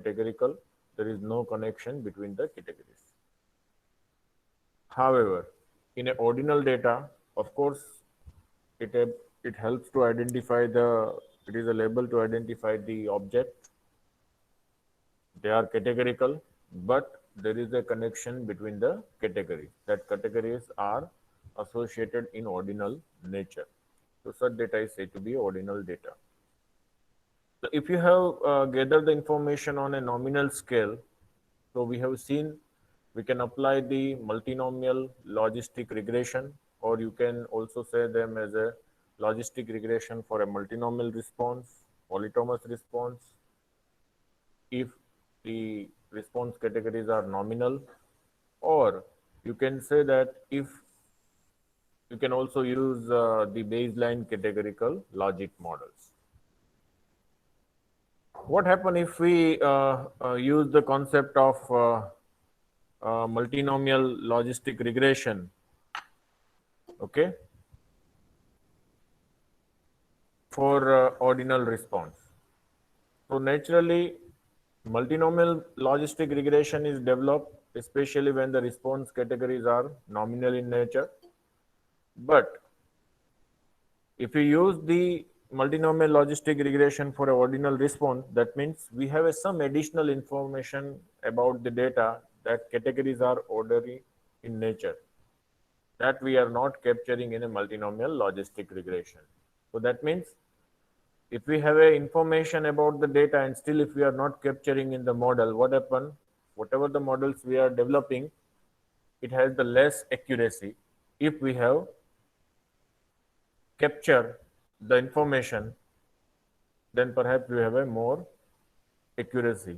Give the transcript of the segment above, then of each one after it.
categorical. There is no connection between the categories. However, in a ordinal data, of course, it it helps to identify the, it is a label to identify the object. They are categorical, but there is a connection between the category. That categories are associated in ordinal nature. So such data is said to be ordinal data. So if you have gathered the information on a nominal scale, so we have seen we can apply the multinomial logistic regression, or you can also say them as a logistic regression for a multinomial response, polytomous response, if the response categories are nominal, or you can say that if you can also use the baseline categorical logic models. What happens if we use the concept of multinomial logistic regression? Okay, for ordinal response. So naturally, multinomial logistic regression is developed, especially when the response categories are nominal in nature. But if we use the multinomial logistic regression for a ordinal response, that means we have some additional information about the data that categories are orderly in nature that we are not capturing in a multinomial logistic regression. So that means if we have a information about the data and still if we are not capturing in the model, what happen? Whatever the models we are developing, it has the less accuracy. If we have capture the information, then perhaps we have a more accuracy.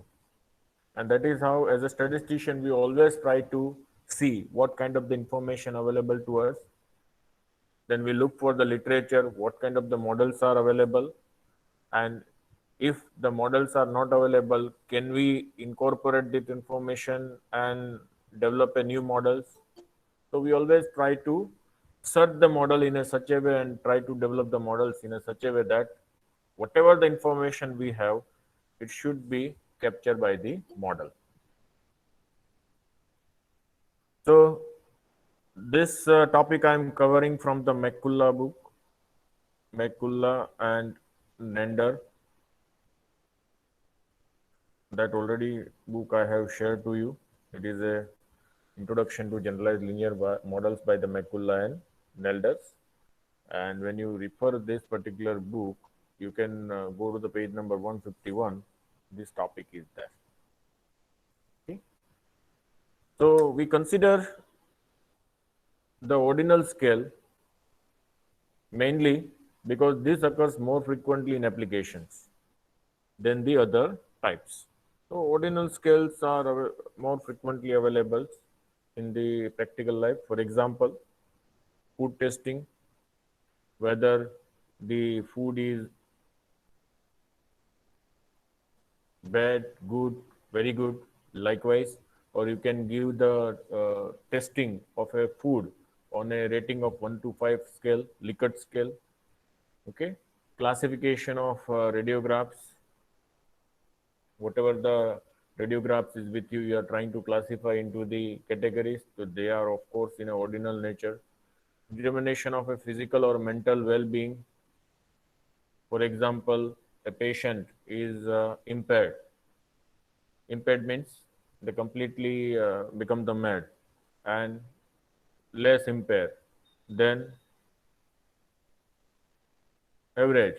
And that is how, as a statistician, we always try to see what kind of the information available to us. Then we look for the literature, what kind of the models are available, and if the models are not available, can we incorporate this information and develop a new models? So we always try to search the model in a such a way and try to develop the models in a such a way that whatever the information we have, it should be captured by the model. So this topic I am covering from the McCullough book, McCullough and Nender. That already book I have shared to you. It is a Introduction to Generalized Linear Models by the McCullough and Nelders. And when you refer this particular book, you can go to the page number 151. This topic is there. Okay. So we consider the ordinal scale mainly because this occurs more frequently in applications than the other types. So ordinal scales are more frequently available in the practical life. For example, food testing, whether the food is bad, good, very good, likewise, or you can give the testing of a food on a rating of 1 to 5 scale, Likert scale. Okay, classification of radiographs, whatever the radiographs is with you, you are trying to classify into the categories. So they are of course in a ordinal nature. Determination of a physical or mental well-being. For example, a patient is impaired. Impaired means they completely become the mad, and less impaired, then average.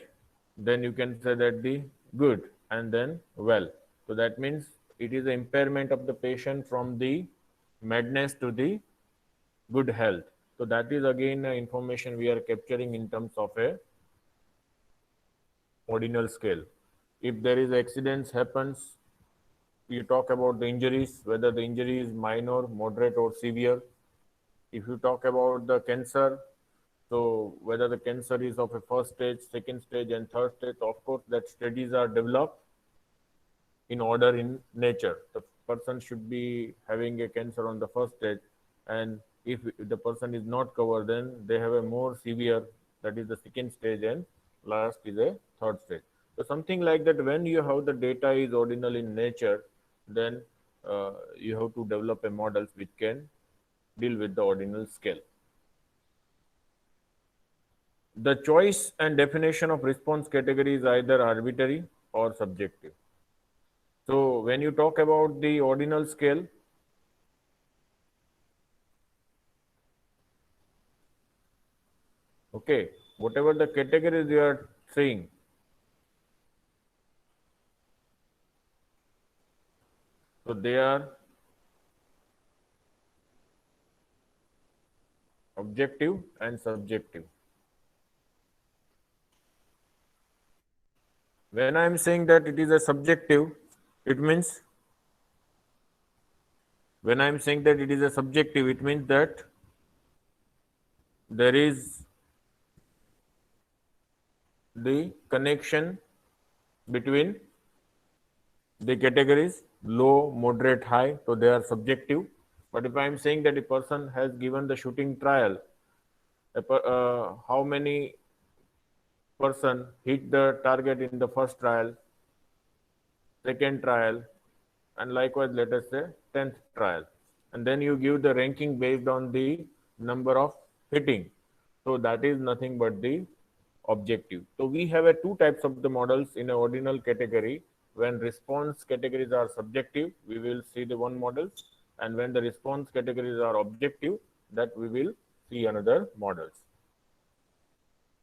Then you can say that the good, and then well. So that means it is an impairment of the patient from the madness to the good health. So that is again information we are capturing in terms of a ordinal scale. If there is accidents happens, you talk about the injuries, whether the injury is minor, moderate, or severe. If you talk about the cancer, so whether the cancer is of a first stage, second stage, and third stage, of course, that studies are developed in order in nature. The person should be having a cancer on the first stage, and if the person is not covered, then they have a more severe, that is the second stage, and last is a third stage. So something like that, when you have the data is ordinal in nature, then you have to develop a models which can deal with the ordinal scale. The choice and definition of response category is either arbitrary or subjective. So when you talk about the ordinal scale, okay, whatever the categories you are saying, so they are objective and subjective. When I am saying that it is a subjective, it means when I am saying that it is a subjective, it means that there is the connection between the categories low, moderate, high, so they are subjective. But if I am saying that a person has given the shooting trial, how many person hit the target in the first trial, second trial, and likewise let us say 10th trial, and then you give the ranking based on the number of hitting. So that is nothing but the objective. So we have a two types of the models in a ordinal category. When response categories are subjective, we will see the one model, and when the response categories are objective, that we will see another models.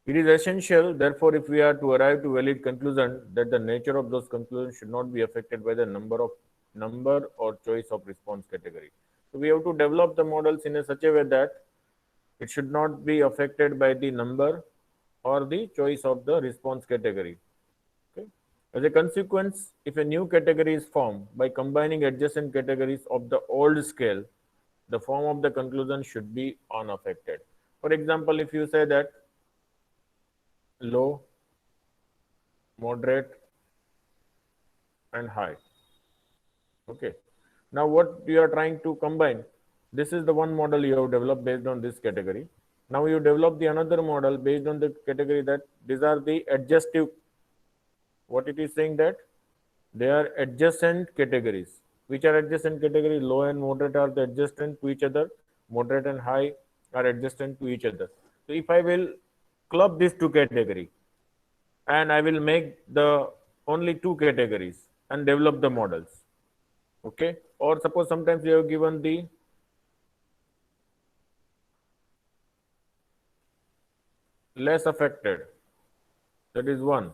It is essential, therefore, if we are to arrive to valid conclusion, that the nature of those conclusions should not be affected by the number or choice of response category. So we have to develop the models in a such a way that it should not be affected by the number or the choice of the response category. Okay. As a consequence, if a new category is formed by combining adjacent categories of the old scale, the form of the conclusion should be unaffected. For example, if you say that low, moderate, and high. Okay. Now what you are trying to combine, this is the one model you have developed based on this category. Now you develop the another model based on the category that these are the adjustive. What it is saying that they are adjacent categories. Which are adjacent categories? Low and moderate are the adjacent to each other. Moderate and high are adjacent to each other. So if I will club these two categories, and I will make the only two categories and develop the models. Okay. Or suppose sometimes you have given the less affected, that is one.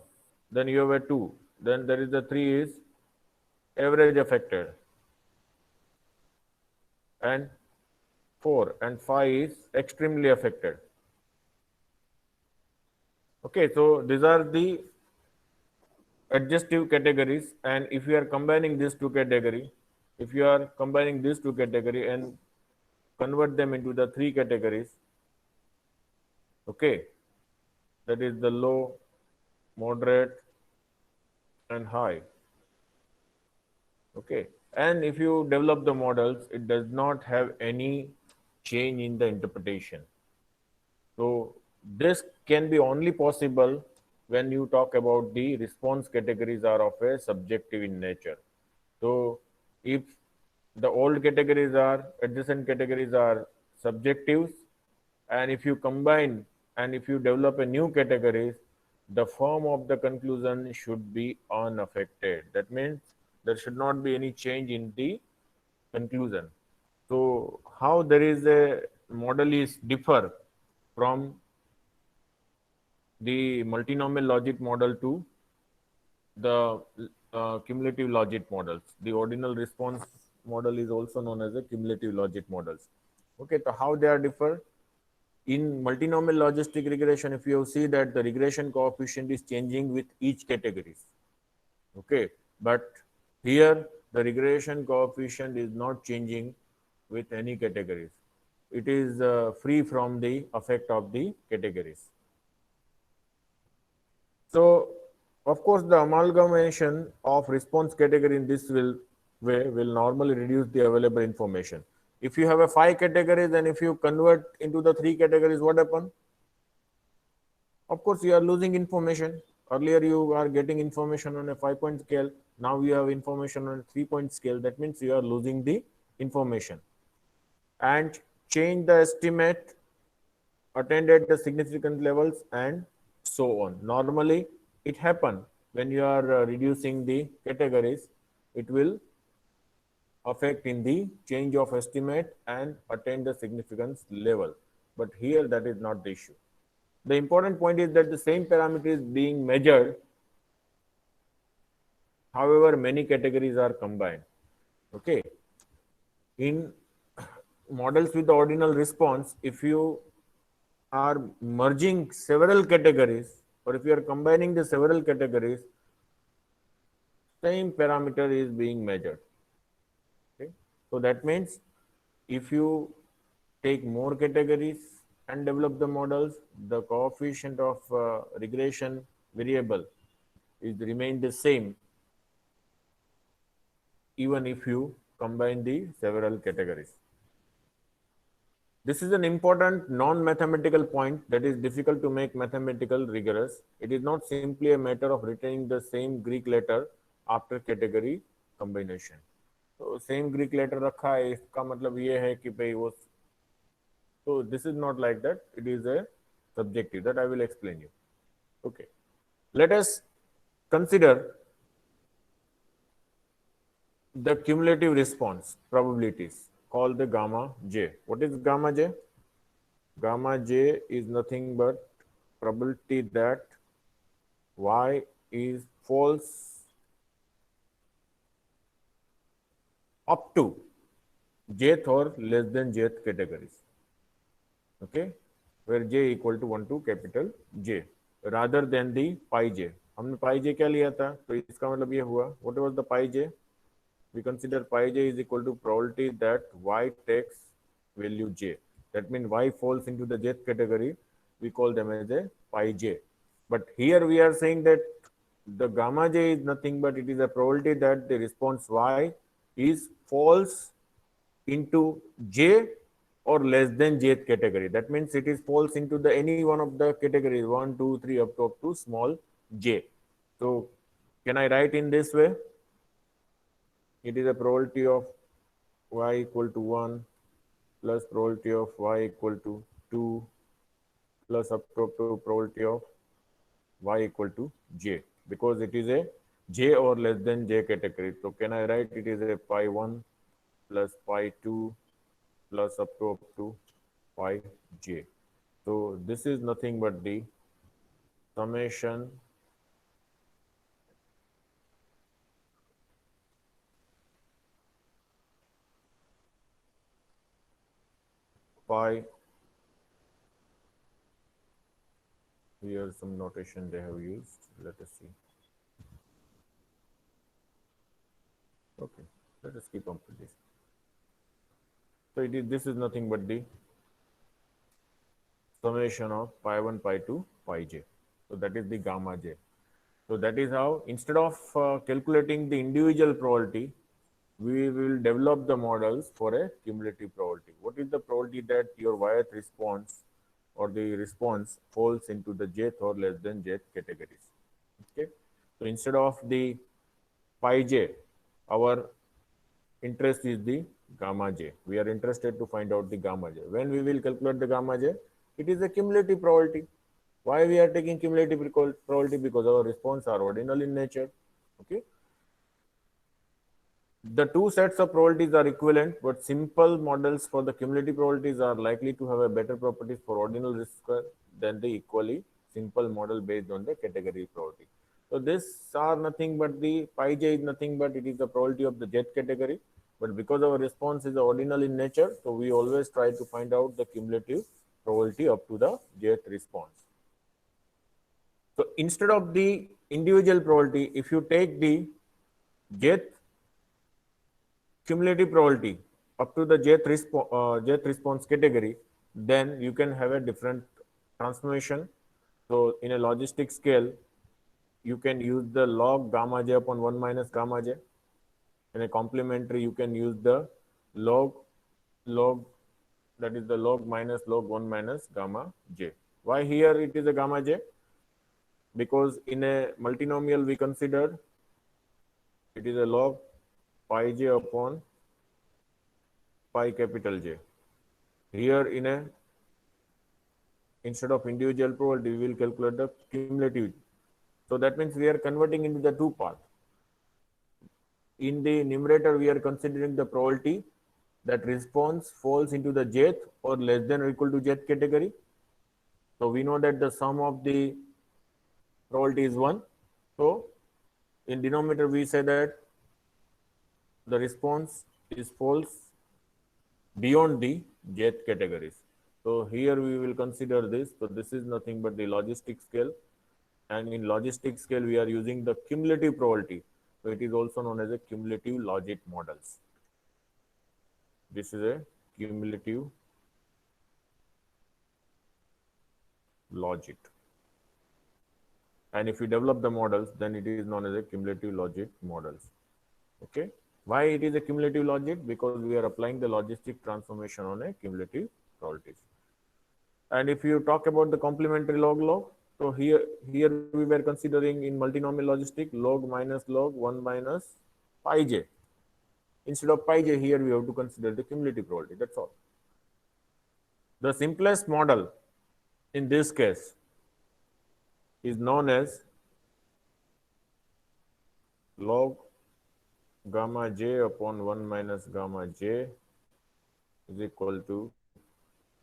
Then you have a two. Then there is the three is average affected, and four and five is extremely affected. Okay. So these are the adjective categories, and if you are combining these two category, if you are combining these two category and convert them into the three categories, okay, that is the low, moderate, and high. Okay, and if you develop the models, it does not have any change in the interpretation. So this can be only possible when you talk about the response categories are of a subjective in nature. So if the old categories are adjacent categories are subjectives, and if you combine and if you develop a new categories, the form of the conclusion should be unaffected. That means there should not be any change in the conclusion. So how there is a model is differ from the multinomial logic model to the cumulative logic models. The ordinal response model is also known as the cumulative logic models. Okay, so how they are differ? In multinomial logistic regression, if you see that the regression coefficient is changing with each categories. Okay, but here the regression coefficient is not changing with any categories. It is free from the effect of the categories. So, of course, the amalgamation of response category in this way will normally reduce the available information. If you have a 5 categories and if you convert into the 3 categories, what happens? Of course, you are losing information. Earlier you are getting information on a 5-point scale. Now you have information on a 3-point scale. That means you are losing the information. And change the estimate attained at the significant levels and so on. Normally it happen when you are reducing the categories, it will affect in the change of estimate and attain the significance level. But here that is not the issue. The important point is that the same parameter is being measured. However, many categories are combined. Okay. In models with the ordinal response, if you are merging several categories or if you are combining the several categories, same parameter is being measured. Okay. So that means if you take more categories and develop the models, the coefficient of regression variable is remain the same even if you combine the several categories. This is an important non-mathematical point that is difficult to make mathematical rigorous. It is not simply a matter of retaining the same Greek letter after category combination. तो same Greek letter रखा है, इसका मतलब ये है कि भाई वो, so this is not like that. It is a subjective that I will explain you. Okay, let us consider the cumulative response probabilities called the gamma j. What is gamma j? Gamma j is nothing but probability that y is false up to jth or less than jth categories. Okay, where j equal to 1 to capital J rather than the pi j. हमने pi j क्या लिया था, तो इसका मतलब ये हुआ, what was the pi j? We consider pi j is equal to probability that y takes value j. That means y falls into the jth category. We call them as a pi j. But here we are saying that the gamma j is nothing but it is a probability that the response y is false into j or less than jth category. That means it is falls into the any one of the categories 1, 2, 3 up to small j. So can I write in this way? It is a probability of y equal to 1 plus probability of y equal to 2 plus up to probability of y equal to j, because it is a j or less than j category. So can I write it is a pi 1 plus pi 2 plus up to pi j. So this is nothing but the summation pi, here some notation they have used, let us see. Okay, let us keep on with this. So it is, this is nothing but the summation of pi 1, pi 2, pi j. So that is the gamma j. So that is how, instead of calculating the individual probability, we will develop the models for a cumulative probability. What is the probability that your yth response or the response falls into the jth or less than jth categories? Okay. So instead of the pi j, our interest is the gamma j. We are interested to find out the gamma j. When we will calculate the gamma j, it is a cumulative probability. Why we are taking cumulative probability? Because our response are ordinal in nature. Okay. The two sets of probabilities are equivalent, but simple models for the cumulative probabilities are likely to have a better properties for ordinal risk square than the equally simple model based on the category probability. So this are nothing but the pi j is nothing but it is the probability of the jth category. But because our response is ordinal in nature, so we always try to find out the cumulative probability up to the jth response. So instead of the individual probability, if you take the jth cumulative probability up to the jth response category, then you can have a different transformation. So in a logistic scale, you can use the log gamma j upon 1 minus gamma j. In a complementary, you can use the log that is the log minus log 1 minus gamma j. Why here it is a gamma j? because in a multinomial we consider it is a log pi j upon pi capital J. Here in a, instead of individual probability, we will calculate the cumulative. So that means we are converting into the two parts. In the numerator, we are considering the probability that response falls into the jth or less than or equal to jth category. So we know that the sum of the probability is 1. So in denominator, we say that the response is false beyond the jth categories. So here we will consider this. So this is nothing but the logistic scale. And in logistic scale, we are using the cumulative probability. So it is also known as a cumulative logit models. This is a cumulative logit. And if you develop the models, then it is known as a cumulative logit models. Okay. Why it is a cumulative logit? Because we are applying the logistic transformation on a cumulative probabilities. And if you talk about the complementary log, so here we were considering in multinomial logistic log minus log 1 minus pi j. Instead of pi j, here we have to consider the cumulative probability. That's all. The simplest model in this case is known as log gamma j upon 1 minus gamma j is equal to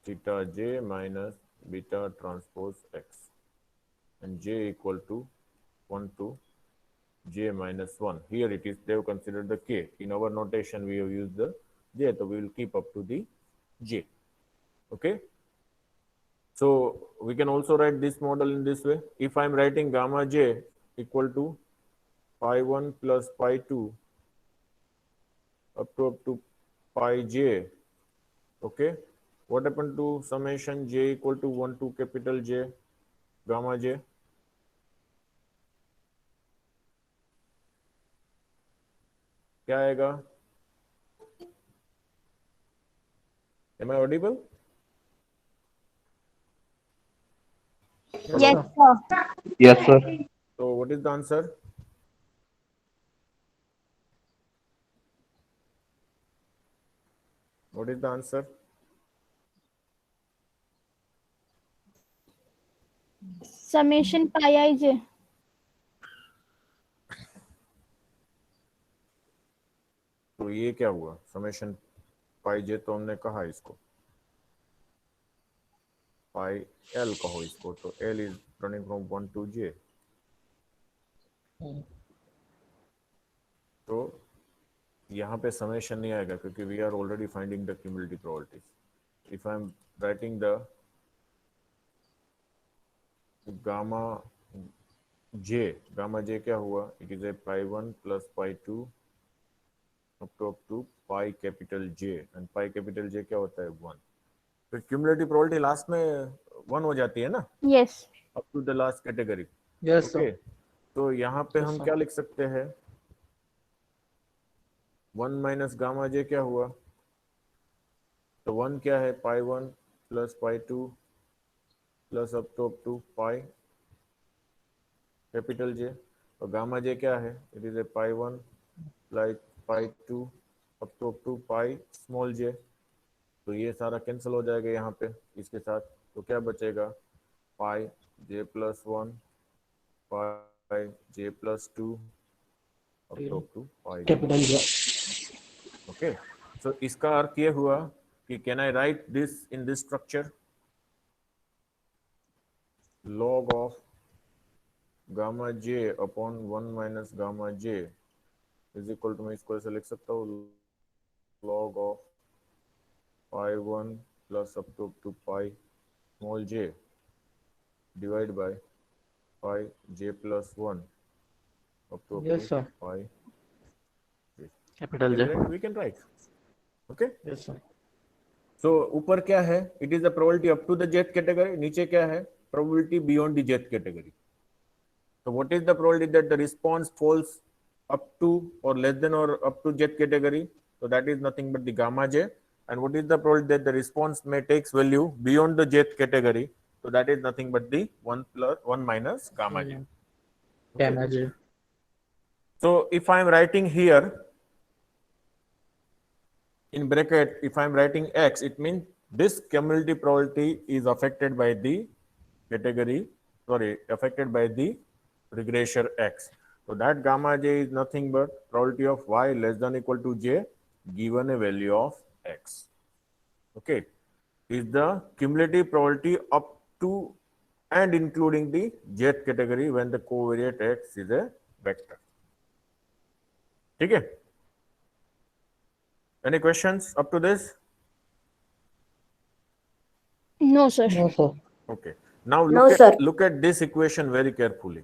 theta j minus beta transpose x, and j equal to 1 to j minus 1. Here it is, they have considered the k. In our notation, we have used the j, so we will keep up to the j. Okay. So we can also write this model in this way. If I am writing gamma j equal to pi 1 plus pi 2 up to pi j, okay, what happened to summation j equal to 1 to capital J gamma j? क्या आएगा? Am I audible? Yes, sir. Yes, sir. So what is the answer? What is the answer? Summation pi I j. तो ये क्या हुआ? Summation पाई जे तो हमने कहा इसको, पाई एल कहो इसको, तो L is running from 1 to j. तो यहाँ पे समेशन नहीं आएगा क्योंकि we are already finding the cumulative probabilities. If I am writing the gamma J क्या हुआ? It is a pi 1 plus pi 2 up to pi capital j, and pi capital j क्या होता है? 1. तो क्यूमुलेटिव प्रोबेबिलिटी लास्ट में 1 हो जाती है ना? Yes. Up to the last category. Yes, okay. sir. तो यहाँ पे Yes, हम sir. क्या लिख सकते हैं? 1 माइनस गामा जे क्या हुआ? तो 1 क्या है? Pi 1 plus pi 2 plus up to pi capital J. और गामा जे क्या है? It is a pi 1 plus pi 2 up to pi small J. तो ये सारा कैंसिल हो जाएगा यहाँ पे इसके साथ. तो क्या बचेगा? Pi J plus 1 pi J plus 2 up to pi. Capital J. Okay. So इसका अर्थ ये हुआ कि can I write this in this structure? log of gamma j upon 1 minus gamma j is equal to, मैं इसको ऐसे लिख सकता हूँ, log of pi 1 plus up to pi small j divided by pi j plus 1 up to Yes, sir. pi Capital J. we can write. Okay. Yes, sir. So ऊपर क्या है? It is the probability up to the jth category. नीचे क्या है? Probability beyond the jth category. So what is the probability that the response falls up to or less than or up to jth category? So that is nothing but the gamma j. And what is the probability that the response may takes value beyond the jth category? So that is nothing but the 1 minus gamma j. Okay. Gamma j. So if I am writing here in bracket, if I am writing x, it means this cumulative probability is affected by the category, affected by the regressor x. So that gamma j is nothing but probability of y less than equal to j given a value of x. Okay, is the cumulative probability up to and including the jth category when the covariate x is a vector. ठीक है? Any questions up to this? No, sir. No, sir. Okay. Now No, sir. look at this equation very carefully.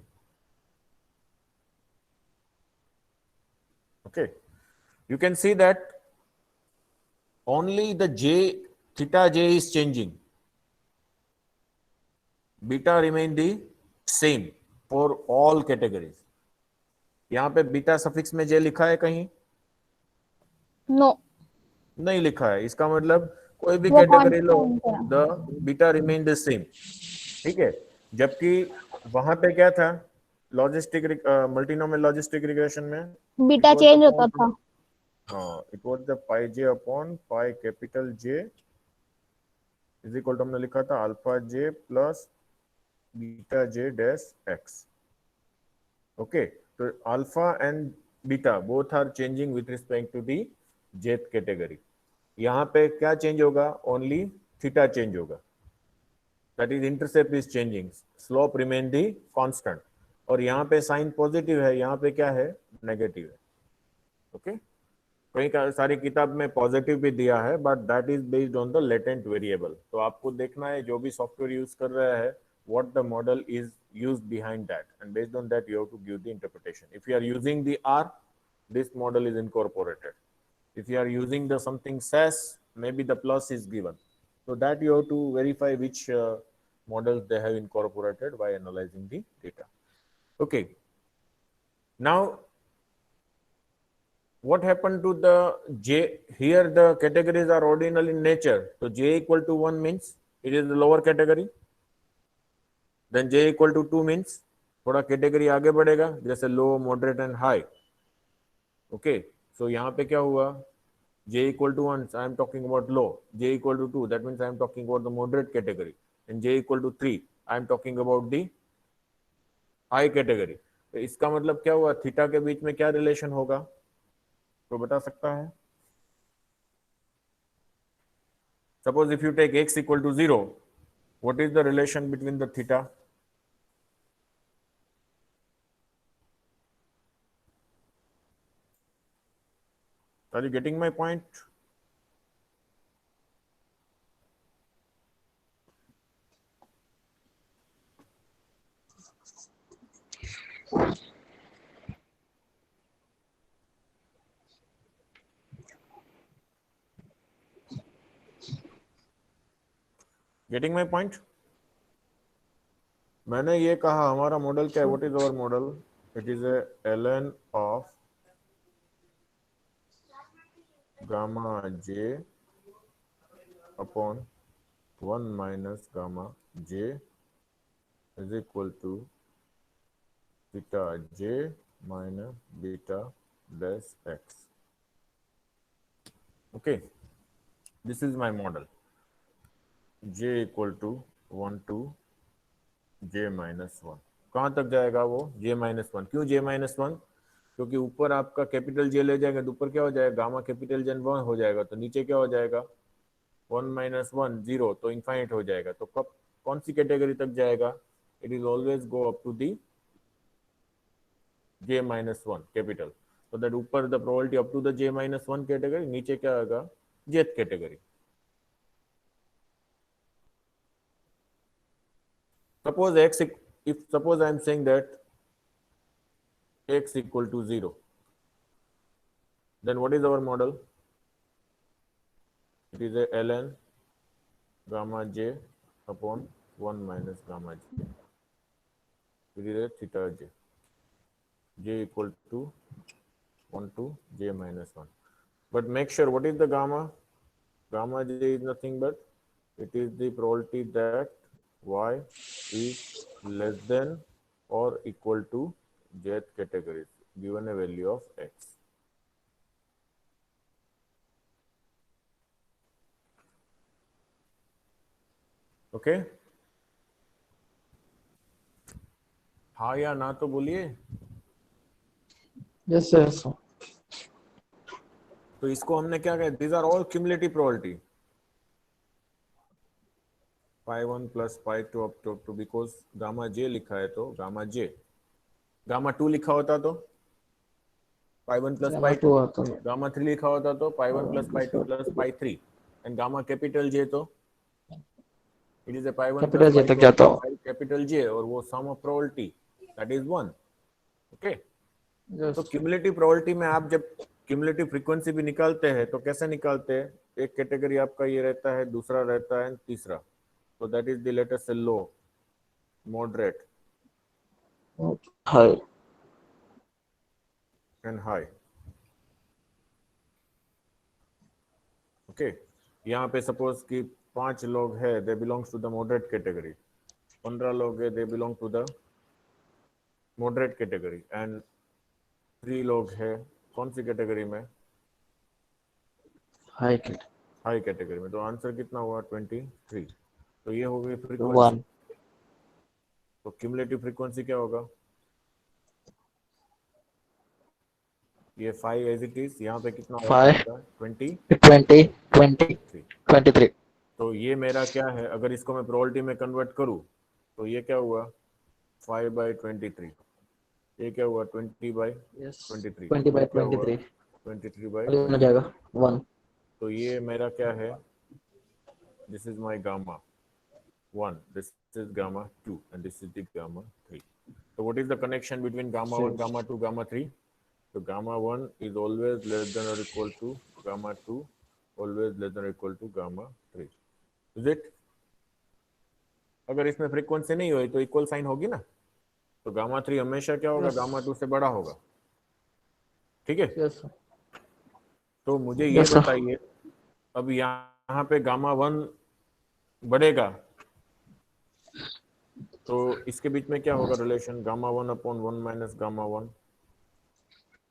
Okay. You can see that only the theta j is changing. Beta remain the same for all categories. यहाँ पे beta suffix में जे लिखा है कहीं? No. नहीं लिखा है. इसका मतलब कोई भी वो कैटेगरी लो, constant है. The beta remain the same. ठीक है. जबकि वहां पे क्या था? लॉजिस्टिक मल्टीनोमियल लॉजिस्टिक रिग्रेशन में बीटा चेंज होता था. हाँ, it was the pi J upon pi capital J is equal to हमने लिखा था alpha J plus beta J dash X. Okay, तो alpha and beta both are changing with respect to the jth category. यहाँ पे क्या change होगा? Only theta change होगा. That is intercept is changing, slope remain the constant. और यहाँ पे sign positive है, यहाँ पे क्या है? नेगेटिव है. ओके, कई सारी किताब में पॉजिटिव भी दिया है, but that is based on the latent variable. तो आपको देखना है जो भी सॉफ्टवेयर यूज कर रहा है, what the model is used behind that, and based on that you have to give the interpretation. If you are using the R, this model is incorporated. If you are using the something SAS, maybe the plus is given. So that you have to verify which models they have incorporated by analyzing the data. Okay. Now, what happened to the J? Here the categories are ordinal in nature. So J equal to 1 means it is the lower category. Then J equal to 2 means थोड़ा category आगे बढ़ेगा, जैसे लो, moderate and high. Okay, सो यहाँ पे क्या हुआ? J equal to 1, I am talking about low. J equal to 2, that means I am talking about the moderate category. And J equal to 3, I am talking about the high category. तो इसका मतलब क्या हुआ? Theta के बीच में क्या relation होगा? तो बता सकता है? Suppose if you take x equal to 0, what is the relation between the theta? Are you getting my point? Getting my point? मैंने ये कहा हमारा मॉडल क्या है? What is our model? It is a ln of gamma j upon 1 minus gamma j is equal to theta j minus beta dash x. Okay, this is my model. j equal to 1 to j minus 1. कहाँ तक जाएगा वो? j minus 1. क्यों j minus 1? क्योंकि ऊपर आपका capital j ले जाएंगे तो ऊपर क्या हो जाएगा? गामा कैपिटल J 1 हो जाएगा. तो नीचे क्या हो जाएगा? 1 minus 1 0, तो इनफाइनाइट हो जाएगा. तो कब कौन सी कैटेगरी तक जाएगा? It is always go up to the j minus 1 capital. तो दैट ऊपर the probability up to the j minus 1 category, नीचे क्या होगा? jth category. Suppose x, suppose I am saying that x equal to 0, then what is our model? It is a ln gamma j upon 1 minus gamma j. It is a theta j. J equal to 1 to j minus 1. But make sure, what is the gamma? Gamma j is nothing but it is the probability that y is less than or equal to jth category given a value of x. Okay, हाँ या ना तो बोलिए। Yes yes तो इसको हमने क्या कहा, these are all cumulative probability, pi 1 plus pi 2 up to because gamma J लिखा है तो गामा जे, गामा 2 लिखा होता तो पाई 1 प्लस पाई 2, गामा 3 लिखा होता तो pi 1 plus pi 2 plus pi 3, and gamma capital J तो it is a pi 1 plus capital J pi तक 2 जाता हो। पाई कैपिटल जे, और वो sum of probability that is 1। Okay, तो क्यूमुलेटिव प्रोबेबिलिटी में आप जब क्यूमुलेटिव फ्रीक्वेंसी भी निकालते हैं तो कैसे निकालते हैं, एक कैटेगरी आपका ये रहता है, दूसरा रहता है, तीसरा, तो दैट इज द लेटेस्ट से low, moderate high and high. Okay, यहाँ पे सपोज कि 5 लोग हैं, they belongs to the moderate category, 15 लोग हैं, they belong to the moderate category, and 3 लोग हैं कौन सी कैटेगरी में, हाई हाई कैटेगरी में। तो आंसर कितना हुआ, 23। तो ये हो गई फ्रीक्वेंसी। 1 तो क्यूमुलेटिव फ्रीक्वेंसी क्या होगा, ये 5 एज इट इज, यहाँ पे कितना हो 5 जाएगा 20 20 20 3। 23 तो ये मेरा क्या है, अगर इसको मैं प्रोबेबिलिटी में कन्वर्ट करूँ तो ये क्या हुआ 5/23, ये क्या हुआ 20/23, 20 ये by क्या हुआ 23 हो 23/23। जाएगा 1। तो ये मेरा क्या है, this is my gamma 1, this is gamma 2 and this is the gamma 3। तो what is the connection between gamma 1, gamma 2, gamma 3? So gamma 1 is always less than or equal to gamma 2, always less than or equal to gamma 3. Is it? अगर इसमें frequency नहीं हुई तो equal sign होगी ना, तो gamma 3 हमेशा क्या होगा, गामा 2 से बड़ा होगा। ठीक है, यस तो मुझे ये बताइए, अब यहाँ पे गामा 1 बढ़ेगा तो इसके बीच में क्या होगा relation, gamma 1 upon 1 minus gamma 1,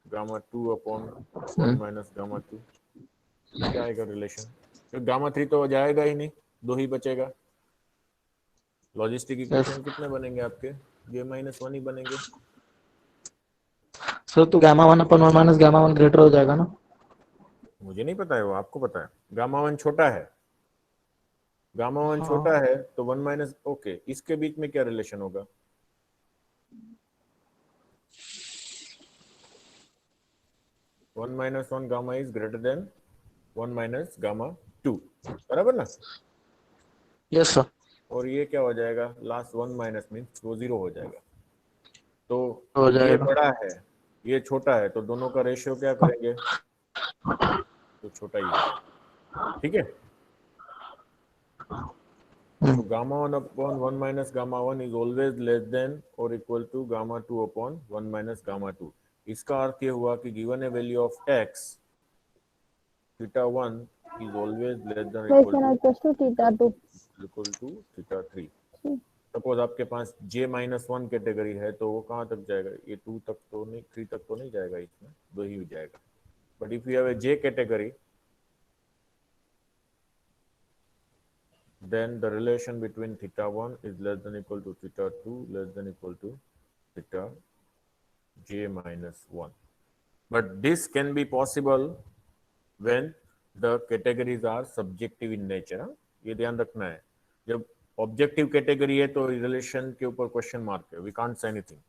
gamma 2 upon 1 minus gamma 2, क्या आएगा रिलेशन? तो गामा 3 तो जाएगा ही नहीं, 2 ही बचेगा। लॉजिस्टिक इक्वेशन कितने बनेंगे आपके, ये -1 ही बनेंगे। सर तो गामा 1 अपन 1 माइनस गामा 1 ग्रेटर हो जाएगा ना? मुझे नहीं पता है, वो आपको पता है। गामा 1 छोटा है, गामा 1 छोटा है तो 1 माइनस, ओके, इसके बीच में क्या रिलेशन होगा, one minus one gamma is greater than 1 minus gamma 2, बराबर ना? Yes sir. और ये क्या हो जाएगा, लास्ट 1 माइनस मीन्स वो 0 हो जाएगा। तो हो ये जाएगा। बड़ा है, ये छोटा है, तो दोनों का रेशियो क्या करेंगे, तो छोटा ही होगा। ठीक है, तो gamma 1 upon 1 minus gamma 1 is always less than और equal to gamma 2 upon 1 minus gamma 2। इसका अर्थ ये हुआ कि given a value of x, theta 1 is always less than equal to theta 3। Suppose आपके पास j-1 कैटेगरी है तो वो कहाँ तक जाएगा, ये 2 तक तो नहीं, 3 तक तो नहीं जाएगा, इसमें 2 ही जाएगा। But if you have a j category, then the relation between theta 1 is less than equal to theta 2 less than equal to theta j minus 1. But this can be possible when the categories are subjective in nature. ये ध्यान रखना है, जब objective category है तो relation के ऊपर question mark है, we can't say anything.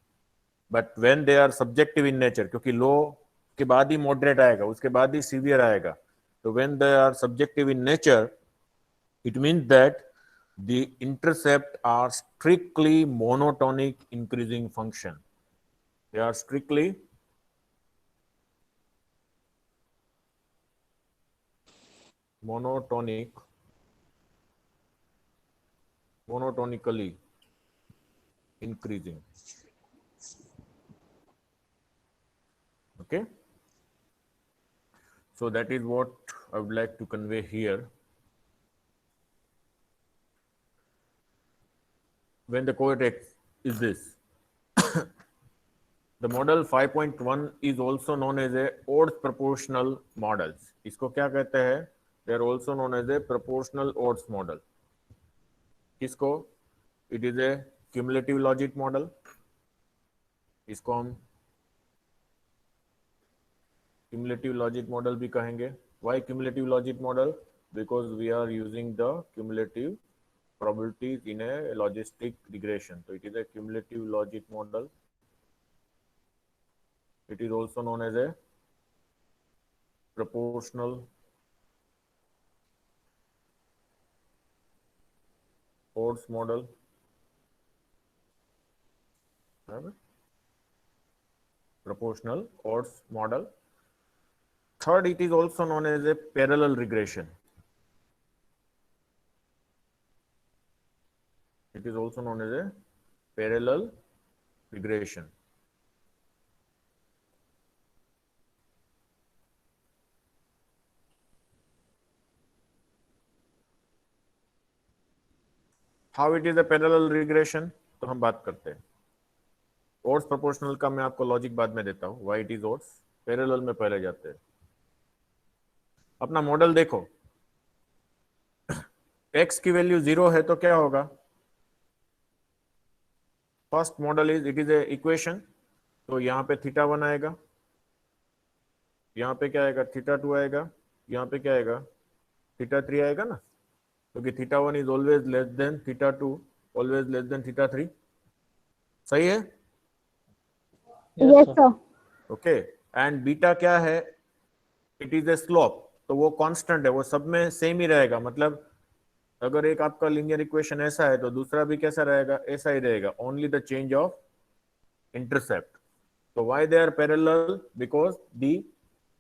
But when they are subjective in nature, क्योंकि लो के बाद ही मॉडरेट आएगा, उसके बाद ही सीवियर आएगा, तो when they are subjective in nature, it means that the intercept are strictly monotonic increasing function. They are strictly monotonically increasing. Okay, so that is what I would like to convey here. when the cohort is this. The model 5.1 is also known as a odds proportional models. इसको क्या कहते हैं? They are also known as a proportional odds model. किसको? It is a cumulative logic model. इसको हम cumulative logic model भी कहेंगे. Why cumulative logic model? Because we are using the cumulative probabilities in a logistic regression. So it is a cumulative logic model. It is also known as a proportional odds model. Proportional odds model. Third, it is also known as a parallel regression. It is also known as a parallel regression. How it is a parallel regression? तो हम बात करते हैं. Odds proportional का मैं आपको logic बाद में देता हूँ. Why it is odds? Parallel में पहले जाते हैं. अपना मॉडल देखो. x की वैल्यू 0 है तो क्या होगा? First model is it is A equation. तो यहाँ पे θ1 आएगा, यहाँ पे क्या आएगा? θ2 आएगा, यहाँ पे क्या आएगा? θ3 आएगा ना, क्योंकि θ1 is always less than θ2, always less than θ3. सही है? Yes, sir. Okay. And beta क्या है? It is a slope. तो वो कांस्टेंट है, वो सब में सेम ही रहेगा. मतलब अगर एक आपका लीनियर इक्वेशन ऐसा है तो दूसरा भी कैसा रहेगा? ऐसा ही रहेगा. Only the change of intercept. तो why they are parallel? Because the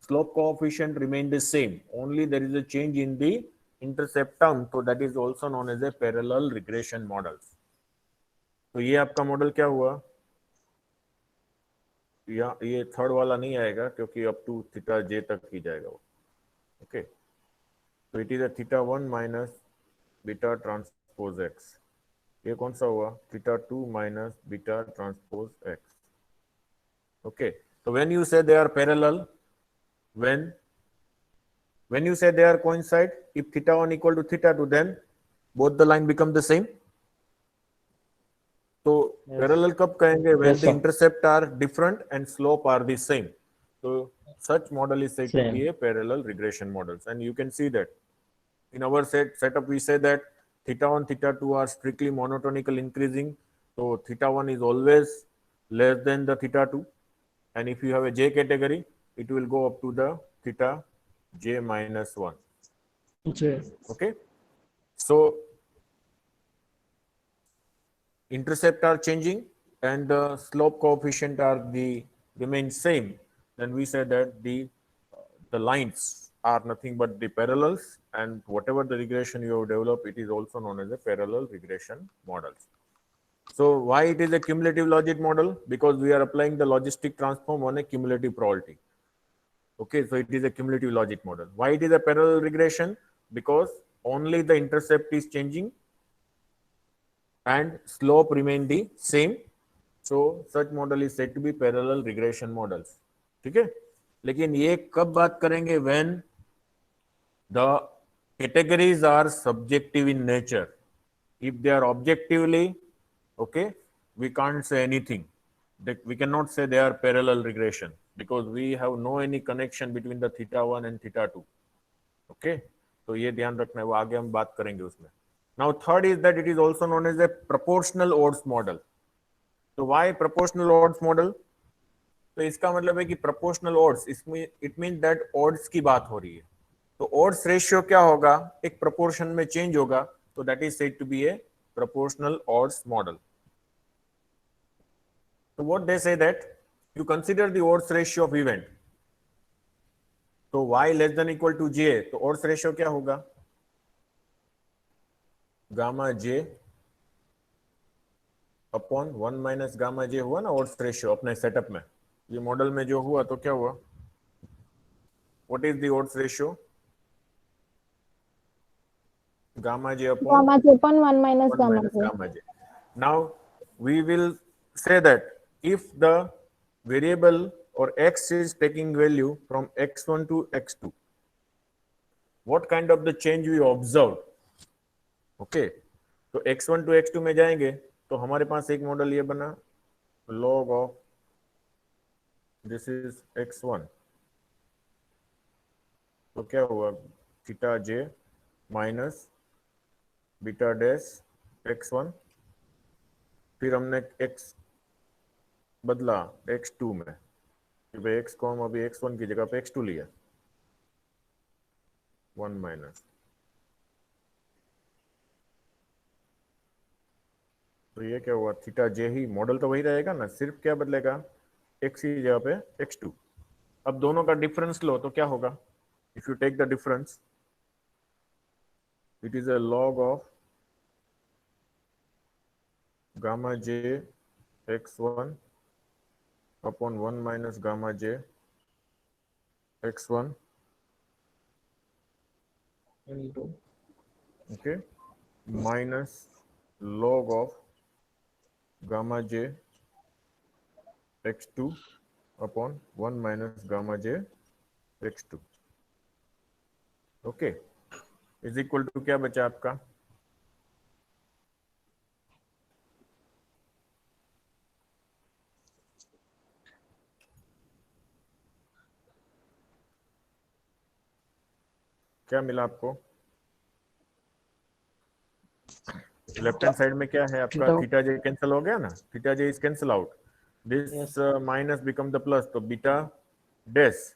slope coefficient remain the same, only there is a change in the intercept term. तो that is also known as a parallel regression models. तो ये आपका model क्या हुआ? या ये third वाला नहीं आएगा क्योंकि अप टू θj तक ही जाएगा वो. ओके. तो it is a θ1 minus beta transpose x. ये कौन सा हुआ? θ2 minus beta transpose x. Okay. तो when you say they are parallel, when you say they are coincide, if θ1 equal to θ2, then both the line become the same. तो parallel कब कहेंगे? When Yes, the sir. intercept are different and slope are the same. So such model is said to Same. be a parallel regression models, and you can see that in our setup we say that θ1, θ2 are strictly monotonical increasing. So θ1 is always less than the θ2, and if you have a j category, it will go up to the θj minus 1. Okay. So intercept are changing and the slope coefficient are the remain same, then we say that the lines are nothing but the parallels, and whatever the regression you have developed, it is also known as a parallel regression models. So why it is a cumulative logic model? Because we are applying the logistic transform on a cumulative probability. Okay, so it is a cumulative logic model. Why it is a parallel regression? Because only the intercept is changing and slope remain the same. So such model is said to be parallel regression models. ठीक है. लेकिन ये कब बात करेंगे? When the categories are subjective in nature. If they are objectively, okay, we can't say anything. We cannot say they are parallel regression because we have no any connection between the θ1 and θ2. Okay, तो ये ध्यान रखना है, वो आगे हम बात करेंगे उसमें. Now third is that it is also known as a proportional odds model. तो why proportional odds model? तो इसका मतलब है कि proportional odds, इसमें it means that odds की बात हो रही है. तो odds ratio क्या होगा? एक proportion में change होगा, तो that is said to be a proportional odds model. So what they say that you consider the odds ratio of event. तो y less than equal to j, तो odds ratio क्या होगा? Gamma j upon 1 minus gamma j हुआ ना odds ratio अपने setup में. ये model में जो हुआ तो क्या हुआ? What is the odds ratio? Gamma j upon Gamma j upon 1 minus 1 gamma minus j. Gamma j. Now we will say that if the variable or x is taking value from x1 to x2, what kind of the change we observe? Okay, तो x1 to x2 में जाएंगे तो हमारे पास एक model ये बना, log of this is x1, तो क्या हुआ, theta j minus beta dash x1, फिर हमने x बदला x2 में, x को हम अभी x1 की जगह पे x2 लिया, 1 माइनस, तो ये क्या हुआ, थीटा जे ही, मॉडल तो वही रहेगा ना, सिर्फ क्या बदलेगा, x की जगह पे x2। अब दोनों का डिफरेंस लो तो क्या होगा, if you take the difference, it is a log of gamma j x1 upon 1 minus gamma j x1, okay, minus log of gamma j x2 upon 1 minus gamma j x2, okay, is equal to क्या बचा आपका, क्या मिला आपको, left hand side में क्या है आपका, थीटा, थीटा जे कैंसिल हो गया ना, theta J is cancel out, this yes minus become the plus, तो beta dash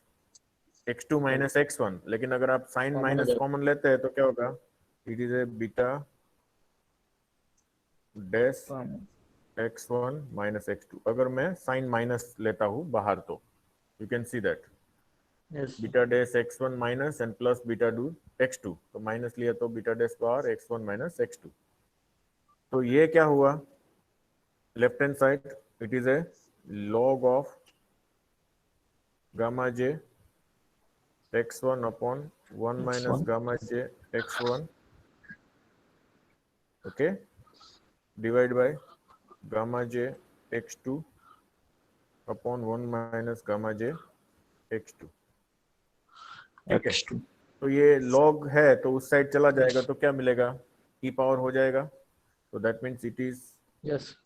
x2 minus x1, लेकिन अगर आप साइन कॉमन हो माइनस जाएगा, कॉमन लेते हैं तो क्या होगा, it is a beta dash x1 minus x2, अगर मैं साइन माइनस लेता हूं बाहर तो you can see that yes beta dash x1 minus and plus beta do x2, तो माइनस लिया तो बीटा डैश बाहर x1 माइनस x2, तो ये क्या हुआ, left hand side it is A log of gamma j x1 upon 1 minus x1 gamma j x1, okay, divide by gamma j x2 upon 1 minus gamma j x2, ठीक है, x2 तो ये log है तो उस साइड चला जाएगा yes तो क्या मिलेगा, e पावर हो जाएगा, तो that means it is yes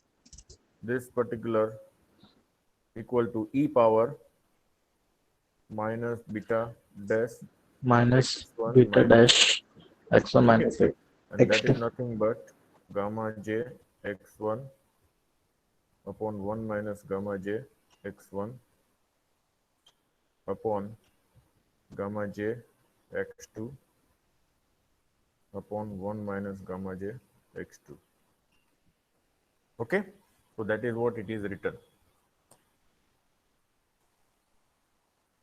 this particular equal to e power minus beta dash minus x1 beta minus, dash x1 ठीक है, minus and that x2 is nothing but gamma j x1 upon 1 minus gamma j x1 upon gamma j x2 upon 1 minus gamma j x2, okay, so that is what it is written.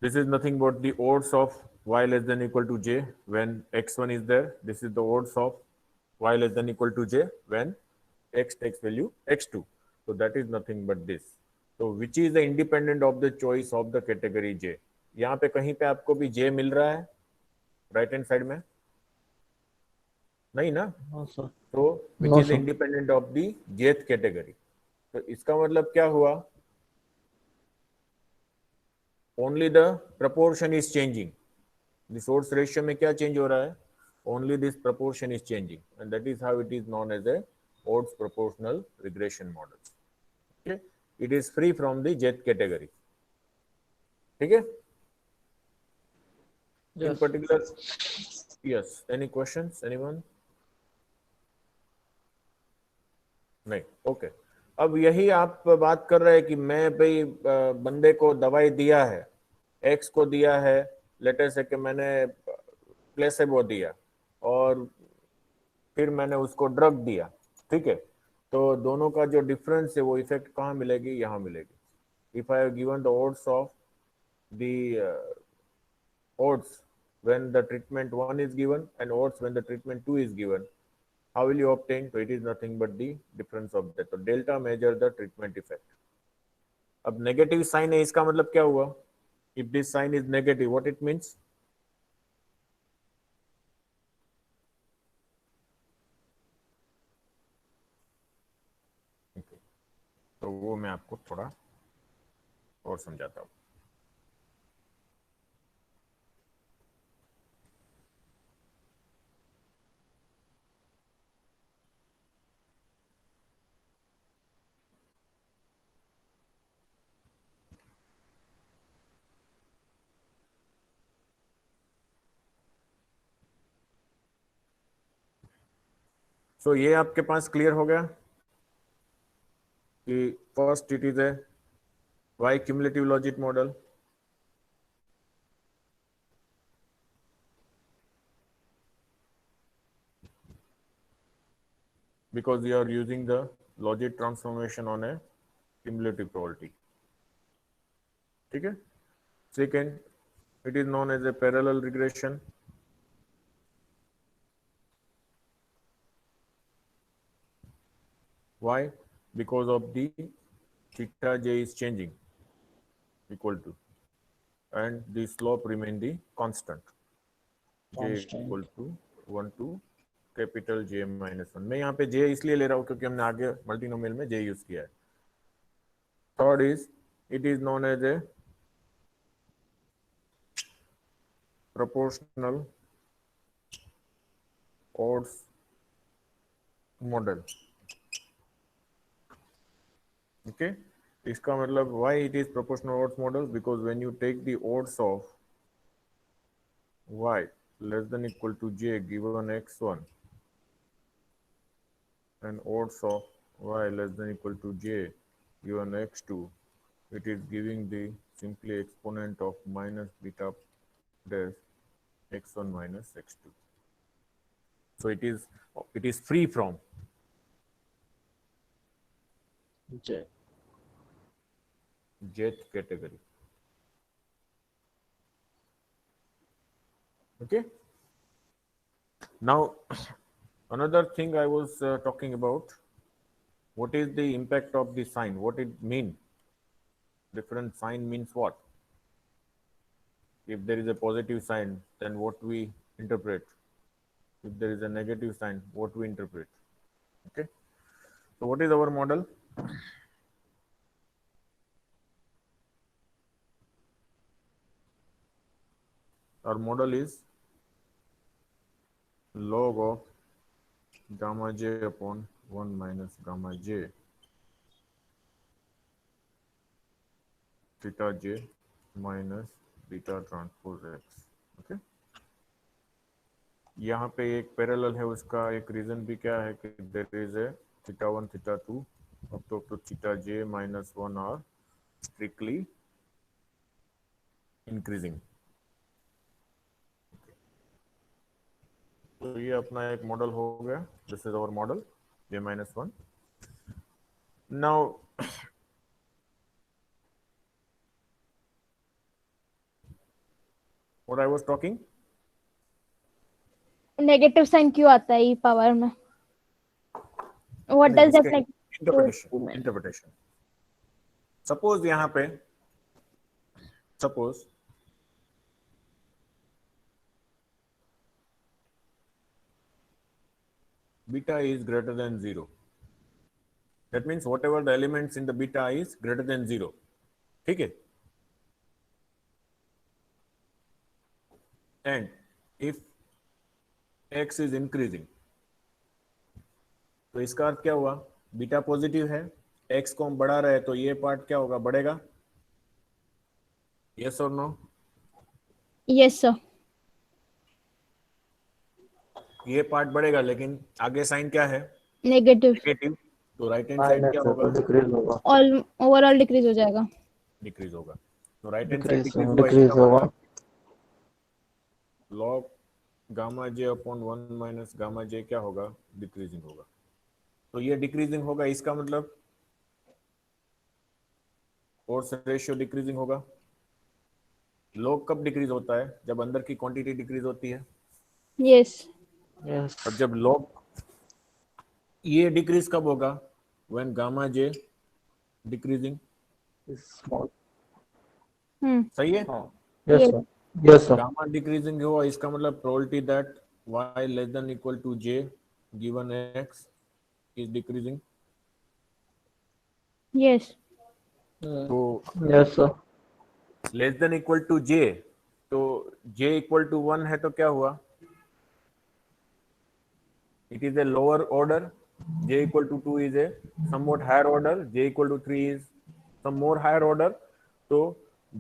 This is nothing but the odds of y less than equal to j when x1 is there. This is the odds of y less than equal to j when x takes value x2. So that is nothing but this. So which is the independent of the choice of the category j? यहाँ पे कहीं पे आपको भी j मिल रहा है right hand side में, नहीं ना, नो सर, तो which no is sir, independent of the jth category, तो इसका मतलब क्या हुआ, only the proportion is changing, the source ratio में क्या चेंज हो रहा है, only this proportion is changing and that is how it is known as a odds proportional regression model, okay, it is free from the jth category, ठीक है, in yes particular, yes, any questions, anyone, नहीं, okay, अब यही आप बात कर रहे हैं कि मैं भाई बंदे को दवाई दिया है, एक्स को दिया है, लेटर से कि मैंने प्लेसेबो दिया और फिर मैंने उसको ड्रग दिया, ठीक है, तो दोनों का जो डिफरेंस है वो इफेक्ट कहाँ मिलेगी, यहाँ मिलेगी, if I have given the odds of the odds when the treatment 1 is given and odds when the treatment 2 is given, how will you obtain, so it is nothing but the difference of that, so delta measure the treatment effect. अब negative sign है इसका मतलब क्या हुआ, if this sign is negative what it means, तो वो मैं आपको थोड़ा और समझाता हूँ. सो ये आपके पास क्लियर हो गया कि first it is a Y cumulative logic model. Because you are using the logic transformation on a cumulative probability. ठीक है. Second, it is known as a parallel regression. Why? Because of the theta j is changing equal to, and the slope remain the constant. J equal to 1 to capital J minus 1. मैं यहाँ पे J इसलिए ले रहा हूँ क्योंकि हमने आगे मल्टीनोमियल में J यूज किया है. Third is it is known as a proportional odds model. Okay, इसका मतलब why it is proportional odds model? Because when you take the odds of y less than equal to j given x1 and odds of y less than equal to j given x2, it is giving the simply exponent of minus beta dash x1 minus x2. So it is free from J. jth category. Okay. Now, another thing I was talking about, what is the impact of the sign? What it mean? Different sign means what? If there is a positive sign, then what we interpret? If there is a negative sign, what we interpret? Okay. So what is our model? Our model is log of gamma j upon 1 minus gamma j theta j minus beta transpose x. Okay. यहाँ पे एक parallel है, उसका एक reason भी क्या है कि there is a theta 1 theta 2 up to theta j minus 1 are strictly increasing. तो ये अपना एक मॉडल हो गया. This is our model j minus 1. Now what I was talking, negative sign क्यों आता है ई पावर में? What does that interpretation. Suppose यहाँ पे suppose beta is greater than 0. That means whatever the elements in the beta is greater than 0. ठीक है. And if x is increasing, तो इसका अर्थ क्या हुआ? बीटा पॉजिटिव है, x को हम बढ़ा रहे हैं, तो ये पार्ट क्या होगा? बढ़ेगा. यस और नो? Yes sir. ये पार्ट बढ़ेगा, लेकिन आगे साइन क्या है? नेगेटिव. नेगेटिव. तो राइट हैंड साइड क्या होगा? डिक्रीज होगा. ऑल ओवरऑल डिक्रीज हो जाएगा. डिक्रीज होगा. तो right hand side decrease decrease decrease होगा. Log gamma J upon 1 minus gamma J क्या होगा? डिक्रीजिंग होगा. तो ये डिक्रीजिंग होगा, इसका मतलब फोर्स रेशियो डिक्रीजिंग होगा. लॉग कब डिक्रीज होता है? जब अंदर की क्वांटिटी डिक्रीज होती है. यस. यस. और जब लॉग ये डिक्रीज कब होगा? When gamma J decreasing. Small. सही है. Yes sir. Yes sir. Gamma decreasing हुआ, इसका मतलब probability that y less than equal to j given x is decreasing. Yes. तो Yes, sir. Less than equal to J, तो J equal to 1 है तो क्या हुआ? It is a lower order. J equal to 2 is a somewhat higher order. J equal to 3 is some more higher order. तो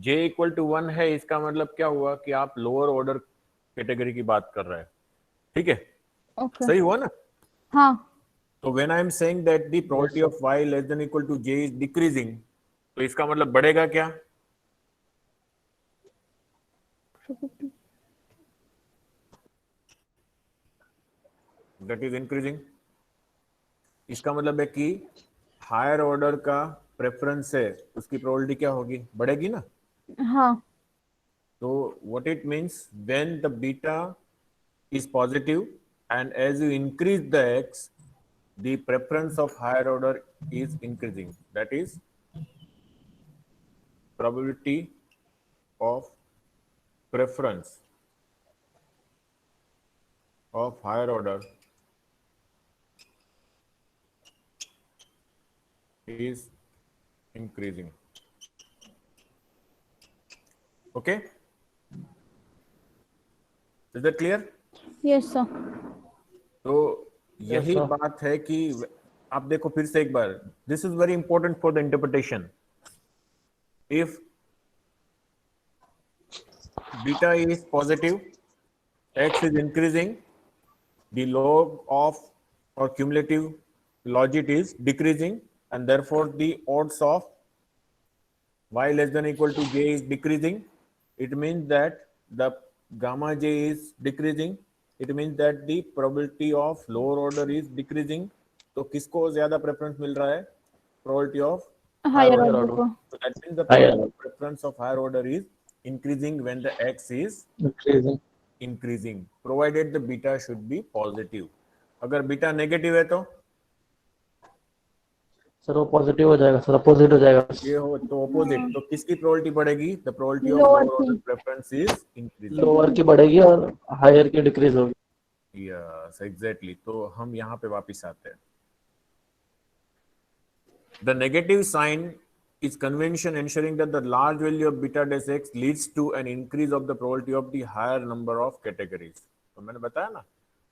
J equal to 1 है, इसका मतलब क्या हुआ कि आप लोअर ऑर्डर कैटेगरी की बात कर रहे हैं, ठीक है? Okay. सही हुआ ना? हाँ. तो when I am saying that the probability sir. of y less than equal to j is decreasing, तो इसका मतलब बढ़ेगा क्या? That is increasing. इसका मतलब है कि हायर ऑर्डर का प्रेफरेंस है, उसकी प्रोबेबिलिटी क्या होगी? बढ़ेगी ना? हाँ. So what it means, when the beta is positive and as you increase the x, the preference of higher order is increasing. That is probability of preference of higher order is increasing. Okay? Is that clear? Yes, sir. तो यही sir. बात है कि आप देखो फिर से एक बार, this is very important for the interpretation. If beta is positive, x is increasing, the log of or cumulative logit is decreasing, and therefore the odds of y less than equal to j is decreasing. It means that the gamma j is decreasing. It means that the probability of lower order is decreasing. तो किसको ज्यादा preference मिल रहा है? Probability of higher Higher order. order को. So that means the Higher probability of preference of higher order is increasing when the x is increasing. increasing, provided the beta should be positive. अगर beta negative है तो sir वो positive हो जाएगा, sir opposite हो जाएगा. ये हो तो ऑपोजिट, तो किसकी प्रोबेबिलिटी बढ़ेगी? The probability of Lower lower order की. Preference is increasing. लोअर की बढ़ेगी और हायर की डिक्रीज होगी. Yes exactly. तो हम यहाँ पे वापस आते हैं. The negative sign is convention ensuring that the large value of beta dash x leads to an increase of the probability of the higher number of categories. तो मैंने बताया ना,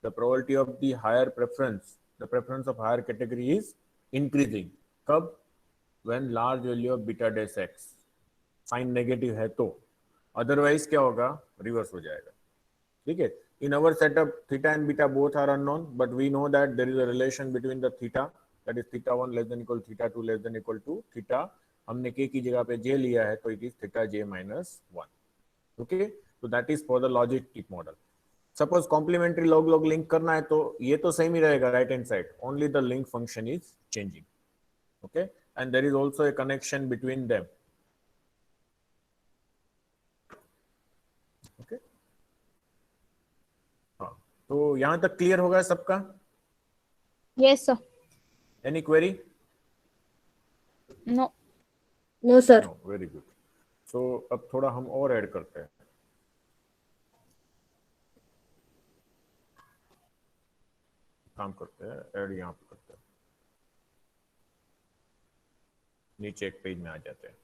the probability of the higher preference, the preference of higher category is increasing. कब? When large value of beta dash x sign negative है तो, otherwise क्या होगा? Reverse हो जाएगा. ठीक है. In our setup, theta and beta both are unknown, but we know that there is a relation between the theta, that is theta 1 less than equal to theta 2 less than equal to theta. हमने k की जगह पे j लिया है, तो it is theta j minus 1. Okay, so that is for the logistic model. Suppose complementary log log link करना है तो ये तो सेम ही रहेगा right hand side, only the link function is changing. Okay, and there is also a connection between them. Okay, हाँ, तो यहाँ तक क्लियर होगा सबका? Yes, sir. Any query? No. No, sir. No, very good. So अब थोड़ा हम और ऐड करते हैं. काम करते हैं, ऐड यहाँ पे करते हैं. नीचे एक पेज में आ जाते हैं.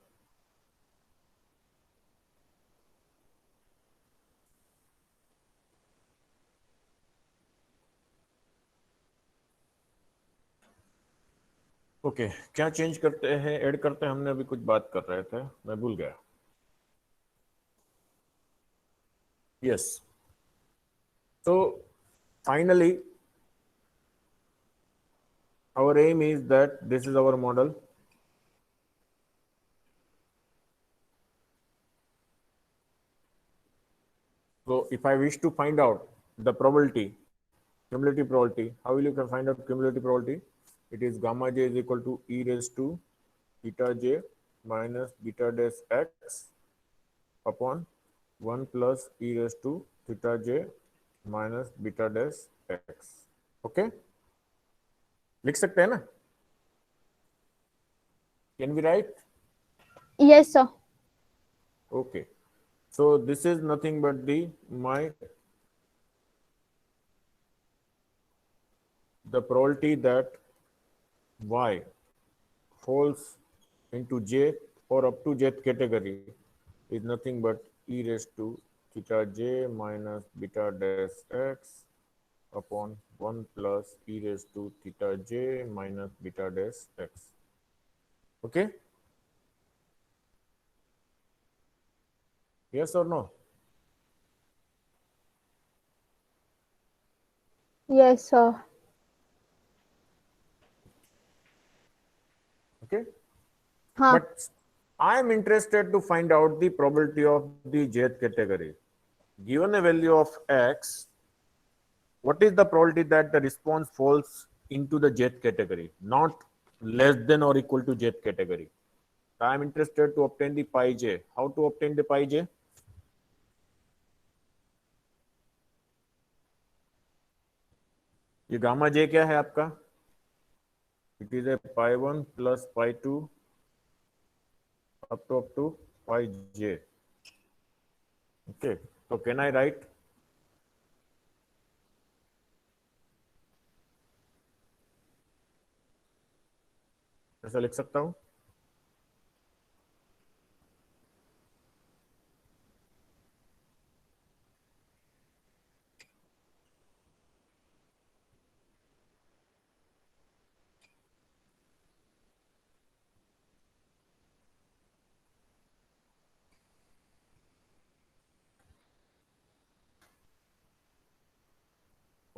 ओके, क्या चेंज करते हैं, ऐड करते हैं? हमने अभी कुछ बात कर रहे थे, मैं भूल गया. यस, तो finally our aim is that this is our model. So if I wish to find out the probability, cumulative probability, how will you find out cumulative probability? It is gamma j is equal to e raised to theta j minus beta dash x upon 1 plus e raised to theta j minus beta dash x. Okay, लिख सकते हैं ना? Can we write? Yes, sir. Okay, so this is nothing but the probability that y falls into j or up to jth category is nothing but e raised to theta j minus beta dash x upon 1 plus e raised to theta j minus beta dash x. Okay? Yes or no? Yes, sir. Okay? हाँ. But I am interested to find out the probability of the jth category. Given a value of x, what is the probability that the response falls into the jth category, not less than or equal to jth category? I am interested to obtain the pi j. How to obtain the pi j? ये gamma j क्या है आपका? It is a pi 1 plus pi 2 up to pi j. Okay, so can I write ऐसा लिख सकता हूं?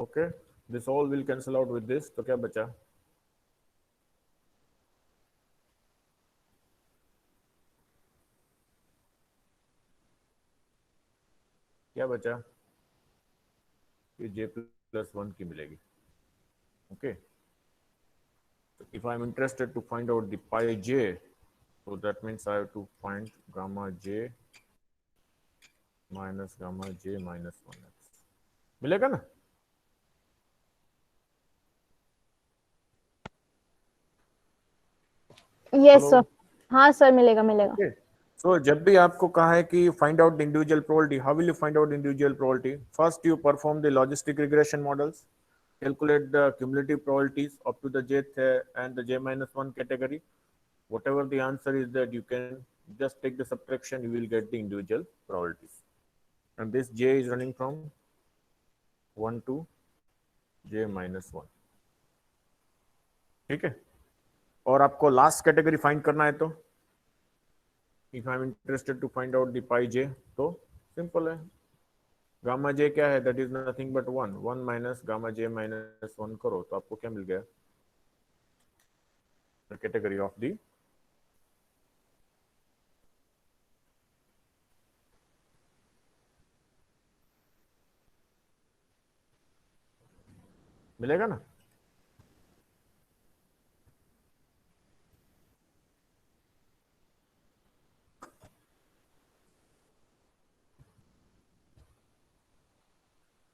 Okay, this all will cancel out with this. तो क्या बचा? क्या बचा? ये j plus 1 की मिलेगी. Okay, so if I'm interested to find out the pi j, so that means I have to find gamma j minus gamma j minus 1x. मिलेगा ना? Yes Hello? सर. हाँ सर, मिलेगा मिलेगा. Okay. So जब भी आपको कहा है कि find out the individual probability, how will you find out individual probability? First, you perform the logistic regression models, calculate the cumulative probabilities up to the jth and the j minus 1 category. Whatever the answer is that you can just take the subtraction, you will get the individual probabilities. And this j is running from 1 to j minus 1. ठीक है? और आपको last category find करना है तो if I'm interested to find out the pi j, तो simple है. Gamma j क्या है? That is nothing but 1. 1 minus gamma j minus 1 करो तो आपको क्या मिल गया? The category of the मिलेगा ना?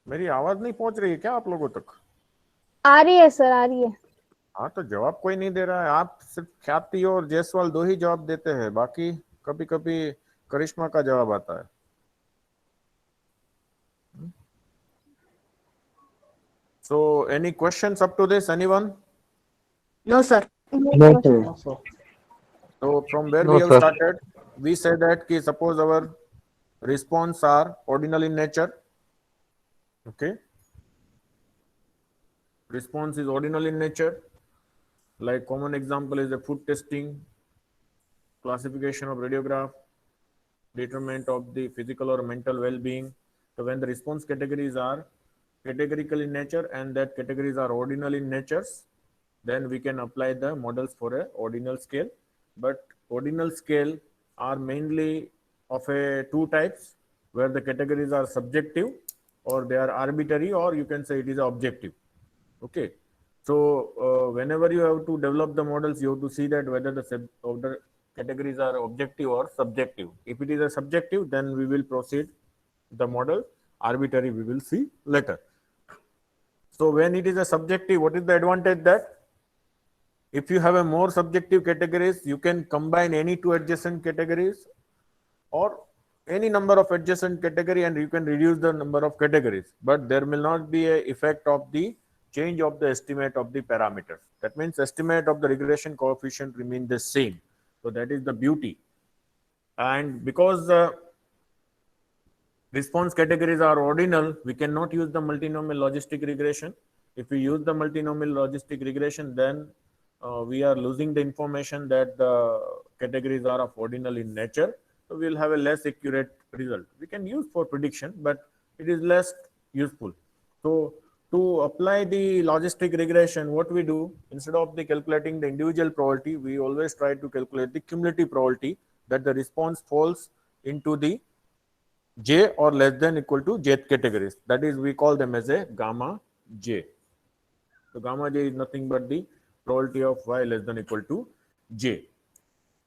मेरी आवाज नहीं पहुंच रही है क्या आप लोगों तक? आ रही है सर, आ रही है. हाँ, तो जवाब कोई नहीं दे रहा है. आप सिर्फ ख्याति और जायसवाल दो ही जवाब देते हैं, बाकी कभी कभी करिश्मा का जवाब आता है. So any questions up to this? Anyone? No, sir. No, sir. No, sir. So from where No, we have sir. started, we say that ki suppose our response are ordinal in nature. Okay. Response is ordinal in nature. Like common example is the food testing, classification of radiograph, determinant of the physical or mental well-being. So when the response categories are categorical in nature and that categories are ordinal in natures, then we can apply the models for a ordinal scale. But ordinal scale are mainly of a two types, where the categories are subjective or they are arbitrary, or you can say it is objective. Okay, so whenever you have to develop the models, you have to see that whether the categories are objective or subjective. If it is a subjective, then we will proceed the model. Arbitrary we will see later. So when it is a subjective, what is the advantage? That if you have a more subjective categories, you can combine any two adjacent categories or any number of adjacent category and you can reduce the number of categories, but there will not be a effect of the change of the estimate of the parameters. That means estimate of the regression coefficient remain the same. So So that is the beauty. And because response categories are ordinal, we cannot use the multinomial logistic regression. If we use the multinomial logistic regression, then we are losing the information that the categories are of ordinal in nature. So we will have a less accurate result. We can use for prediction, but it is less useful. So to apply the logistic regression, what we do, instead of the calculating the individual probability, we always try to calculate the cumulative probability that the response falls into the j or less than equal to jth categories. That is, we call them as a gamma j. So gamma j is nothing but the probability of y less than equal to j.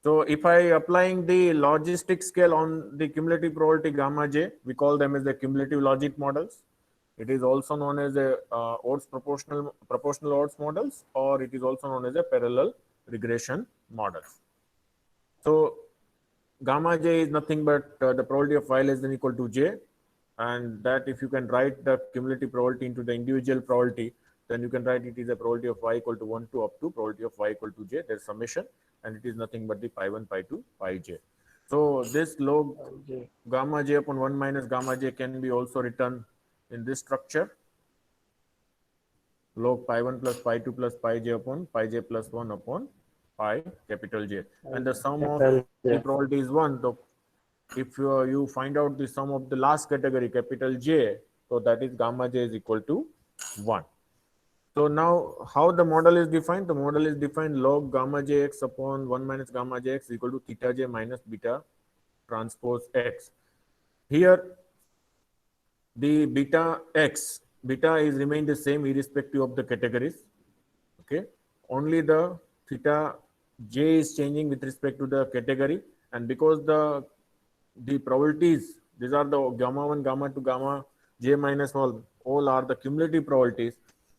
So if I applying the logistic scale on the cumulative probability gamma j, we call them as the cumulative logic models. It is also known as a odds proportional odds models, or it is also known as a parallel regression models. So gamma j is nothing but the probability of y less than equal to j, and that if you can write the cumulative probability into the individual probability, then you can write it is a probability of y equal to 1 to up to probability of y equal to j, their summation, and it is nothing but the pi 1, pi 2, pi j. So this log gamma j upon 1 minus gamma j can be also written in this structure, log pi 1 plus pi 2 plus pi j upon pi j plus 1 upon pi capital J. And the sum of the probability is 1. So if you find out the sum of the last category, capital J, so that is gamma j is equal to 1. So now how the model is defined? The model is defined log gamma jx upon 1 minus gamma jx equal to theta j minus beta transpose x. Here the beta is remain the same irrespective of the categories. Okay, only the theta j is changing with respect to the category, and because the probabilities, these are the gamma 1, gamma 2, gamma j minus all are the cumulative probabilities.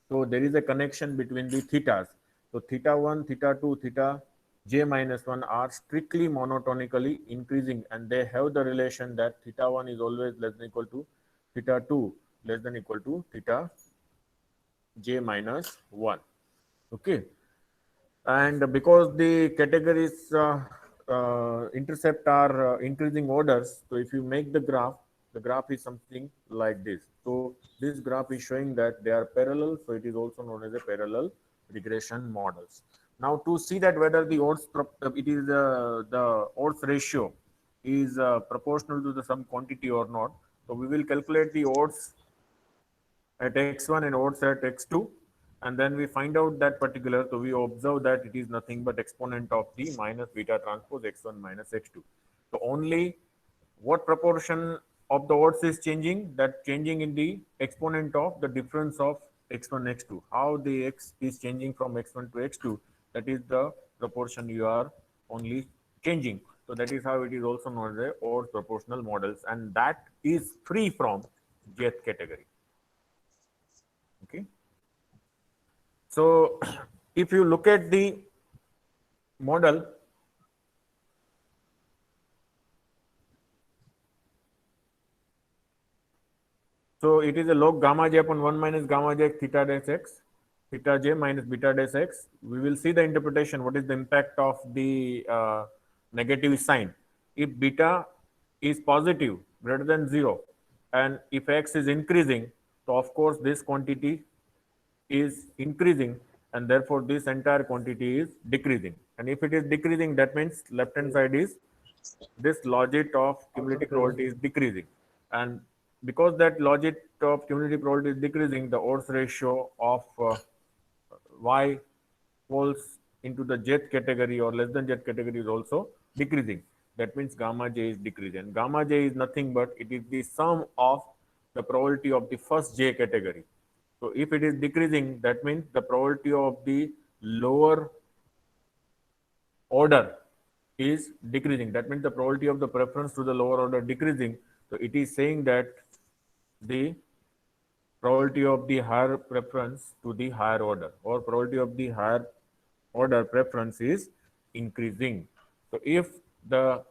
So there is a connection between the thetas. So theta 1, theta 2, theta j minus 1 are strictly monotonically increasing, and they have the relation that theta 1 is always less than equal to theta 2 less than equal to theta j minus 1. Okay, and because the categories intercept are increasing orders, so if you make the graph is something like this. So this graph is showing that they are parallel, so it is also known as a parallel regression models. Now to see that whether the odds the odds ratio is proportional to the some quantity or not, so we will calculate the odds at x1 and odds at x2, and then we find out that particular, so we observe that it is nothing but exponent of the minus beta transpose x1 minus x2. So only what proportion of the odds is changing? That changing in the exponent of the difference of x1 x2. How the x is changing from x1 to x2, that is the proportion you are only changing. So that is how it is also known as a odds proportional models, and that is free from jth category. Okay, so if you look at the model, so it is a log gamma j upon 1 minus gamma j theta dash x, theta j minus beta dash x. We will see the interpretation, what is the impact of the negative sign. If beta is positive, greater than 0, and if x is increasing, so of course this quantity is increasing, and therefore this entire quantity is decreasing. And if it is decreasing, that means left hand side is this logit of cumulative probability is decreasing, and because that logit of cumulative probability is decreasing, the odds ratio of y falls into the jth category or less than jth category is also decreasing. That means gamma j is decreasing, and gamma j is nothing but it is the sum of the probability of the first j category. So if it is decreasing, that means the probability of the lower order is decreasing. That means the probability of the preference to the lower order decreasing. So it is saying that the probability of the higher preference to the higher order, or probability of the higher order preference is increasing. So if the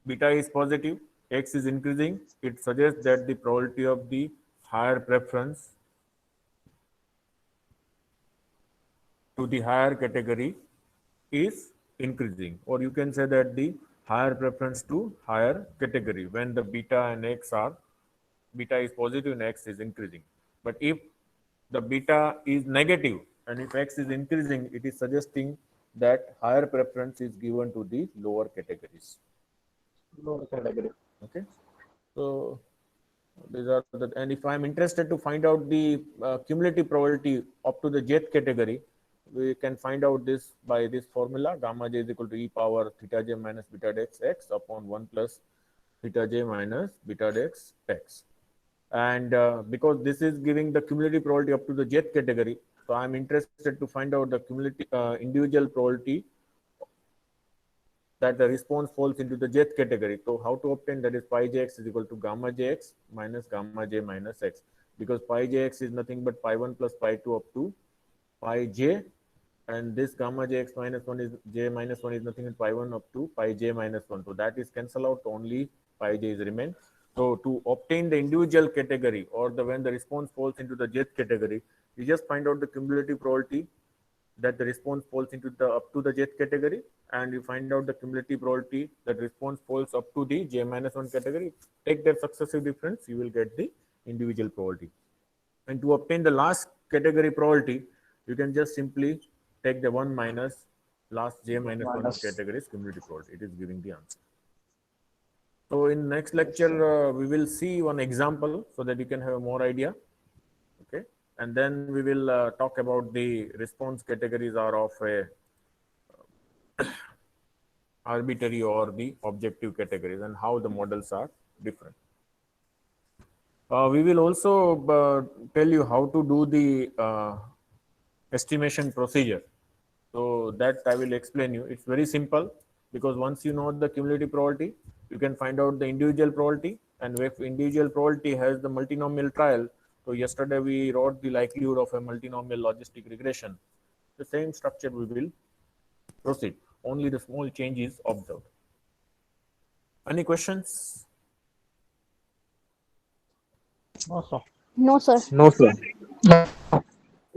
beta is positive, x is increasing, it suggests that the probability of the higher preference to the higher category is increasing, or you can say that the higher preference to higher category when the beta and x are, beta is positive and x is increasing. But if the beta is negative and if x is increasing, it is suggesting that higher preference is given to the lower categories. Lower category. Okay, so these are the, and if I'm interested to find out the cumulative probability up to the jth category, we can find out this by this formula: gamma j is equal to e power theta j minus beta x x upon 1 plus theta j minus beta x x. And because this is giving the cumulative probability up to the jth category, so I'm interested to find out the cumulative individual probability that the response falls into the jth category. So how to obtain that is pi jx is equal to gamma jx minus gamma j minus x, because pi jx is nothing but pi 1 plus pi 2 up to pi j, and this gamma jx minus 1 is j minus 1 is nothing but pi 1 up to pi j minus 1. So that is cancel out, only pi j is remain. So to obtain the individual category, or the when the response falls into the jth category, you just find out the cumulative probability that the response falls into the up to the jth category, and you find out the cumulative probability that response falls up to the j minus 1 category. Take their successive difference, you will get the individual probability. And to obtain the last category probability, you can just simply take the 1 minus last j minus 1 category's cumulative probability. It is giving the answer. So in next lecture, we will see one example so that you can have a more idea. Okay, and then we will talk about the response categories are of a arbitrary or the objective categories, and how the models are different. We will also tell you how to do the estimation procedure. So that I will explain you. It's very simple, because once you know the cumulative probability, you can find out the individual probability, and if individual probability has the multinomial trial. So yesterday we wrote the likelihood of a multinomial logistic regression. The same structure we will proceed. Only the small change is observed. Any questions? No, sir. No, sir. No, sir.